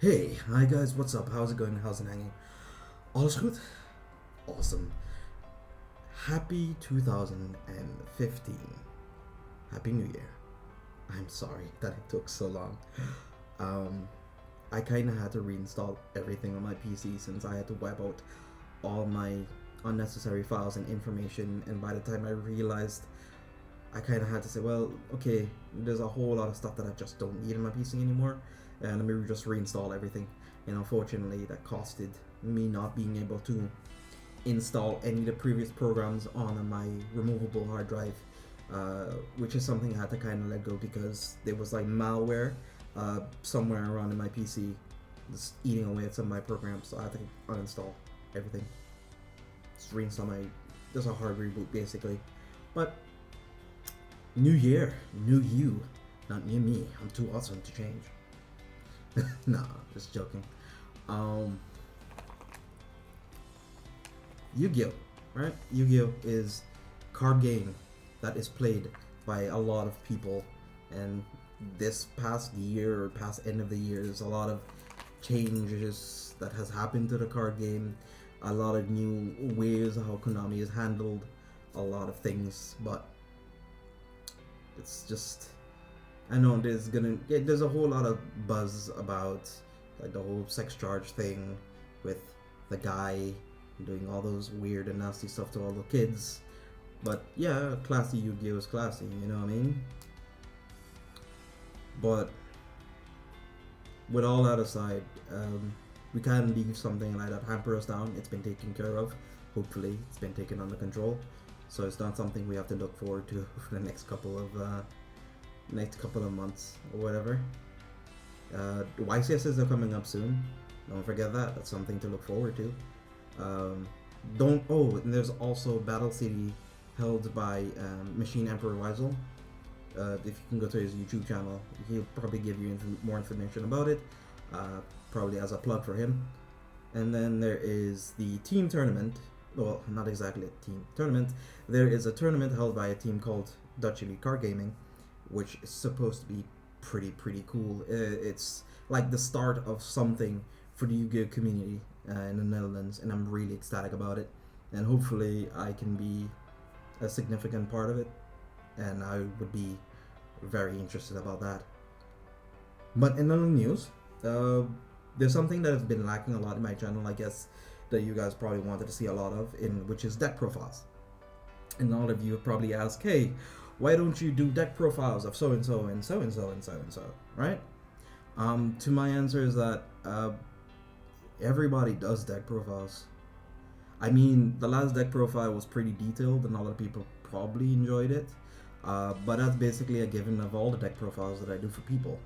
Hey, hi guys, what's up? How's it going? How's it hanging? All's good? Awesome. Happy 2015. Happy New Year. I'm sorry that it took so long. Um, I kinda had to reinstall everything on my PC since I had to wipe out all my unnecessary files and information, and by the time I realized, I kinda had to say, well, okay, there's a whole lot of stuff that I just don't need on my PC anymore, and let me just reinstall everything. And unfortunately, that costed me not being able to install any of the previous programs on my removable hard drive, which is something I had to kind of let go because there was like malware somewhere around in my PC just eating away at some of my programs, so I had to uninstall everything. Just reinstall my. There's a hard reboot basically, but new year, new you, not new me. I'm too awesome to change. Nah, just joking. Um, Yu-Gi-Oh, right? Yu-Gi-Oh is card game that is played by a lot of people, and this past year or past end of the year, there's a lot of changes that has happened to the card game, a lot of new ways how Konami has handled a lot of things, but it's just I know there's a whole lot of buzz about like the whole sex charge thing with the guy doing all those weird and nasty stuff to all the kids. But yeah, classy Yu-Gi-Oh is classy, you know what I mean? But with all that aside, we can't leave something like that hamper us down. It's been taken care of. Hopefully, it's been taken under control. So it's not something we have to look forward to for the next couple of months or whatever. The YCSs are coming up soon. Don't forget that. That's something to look forward to. Don't. Oh, and there's also battlecity held by Machine Emperor Weisel. If you can go to his YouTube channel, he'll probably give you more information about it. Probably as a plug for him. And then there is the team tournament. Well, not exactly a team tournament. There is a tournament held by a team called Dutch Elite Cardgaming, which is supposed to be pretty cool. It's like the start of something for the Yu-Gi-Oh community in the Netherlands, and I'm really ecstatic about it. And hopefully, I can be a significant part of it, and I would be very interested about that. But in other news, there's something that has been lacking a lot in my channel, I guess, that you guys probably wanted to see a lot of, in which is deck profiles. And a lot of you have probably asked, hey, why don't you do deck profiles of so and so and so and so and so and so, right? To my answer is that everybody does deck profiles. I mean, the last deck profile was pretty detailed, and a lot of people probably enjoyed it. But that's basically a given of all the deck profiles that I do for people.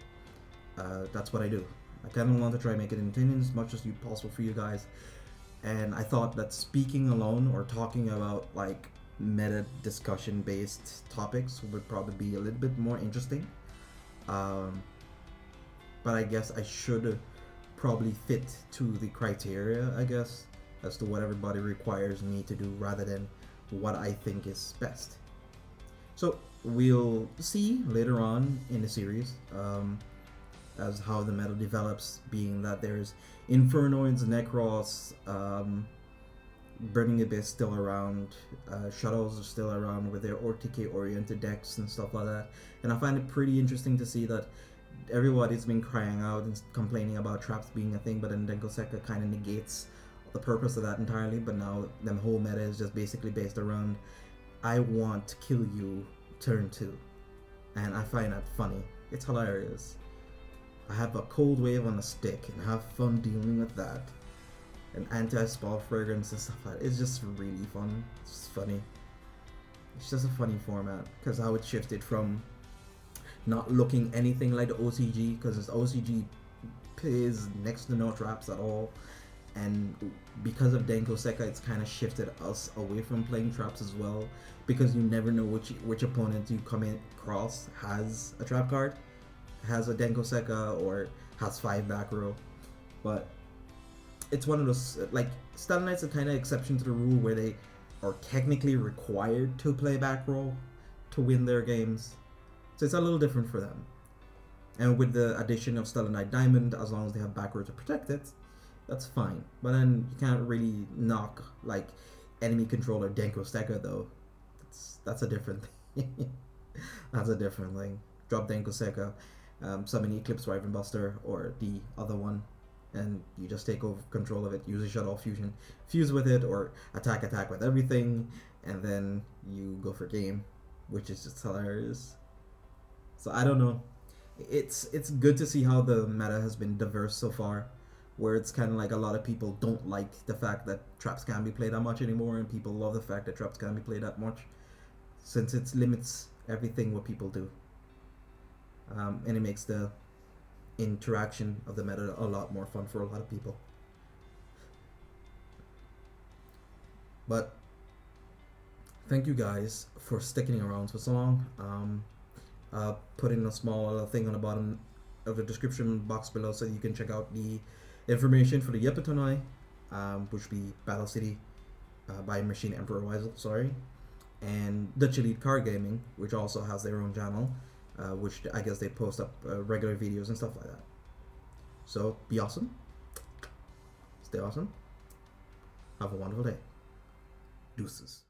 That's what I do. I kind of want to try and make it entertaining as much as possible for you guys. And I thought that speaking alone or talking about like meta discussion based topics would probably be a little bit more interesting. But I guess I should probably fit to the criteria, I guess, as to what everybody requires me to do rather than what I think is best. So we'll see later on in the series as how the meta develops, being that there's Infernoids, Necros, Burning Abyss still around, Shuttles are still around with their OTK oriented decks and stuff like that. And I find it pretty interesting to see that everybody's been crying out and complaining about traps being a thing, but then Denko Sekka kind of negates the purpose of that entirely. But now the whole meta is just basically based around I want to kill you turn 2. And I find that funny. It's hilarious. I have a cold wave on a stick and have fun dealing with that. An anti-spell fragrance and stuff like that. It's just really fun. It's just funny. It's just a funny format because how it shifted from not looking anything like the OCG, because this OCG plays next to no traps at all, and because of Denko Sekka, it's kind of shifted us away from playing traps as well, because you never know which opponent you come in across has a trap card, has a Denko Sekka, or has 5 back row. But it's one of those, like, Stun Knight's a kind of exception to the rule where they are technically required to play back row to win their games. So it's a little different for them. And with the addition of Stellar Knight Diamond, as long as they have backwards to protect it, that's fine. But then you can't really knock like enemy controller Denko Steka though. That's a different thing. That's a different thing. Drop Denko Steka, summon Eclipse Riven Buster or the other one, and you just take over control of it. Use a Shuttle Fusion, fuse with it, or attack with everything, and then you go for game, which is just hilarious. So I don't know. It's good to see how the meta has been diverse so far, where it's kind of like a lot of people don't like the fact that traps can't be played that much anymore, and people love the fact that traps can't be played that much, since it limits everything what people do, and it makes the interaction of the meta a lot more fun for a lot of people. But thank you guys for sticking around for so long. Put in a small thing on the bottom of the description box below so you can check out the information for the Yepatonai, which will be Battlecity by Machine Emperor Weisel, sorry, and Dutch Elite Cardgaming, which also has their own channel, which I guess they post up regular videos and stuff like that. So be awesome, stay awesome, have a wonderful day. Deuces.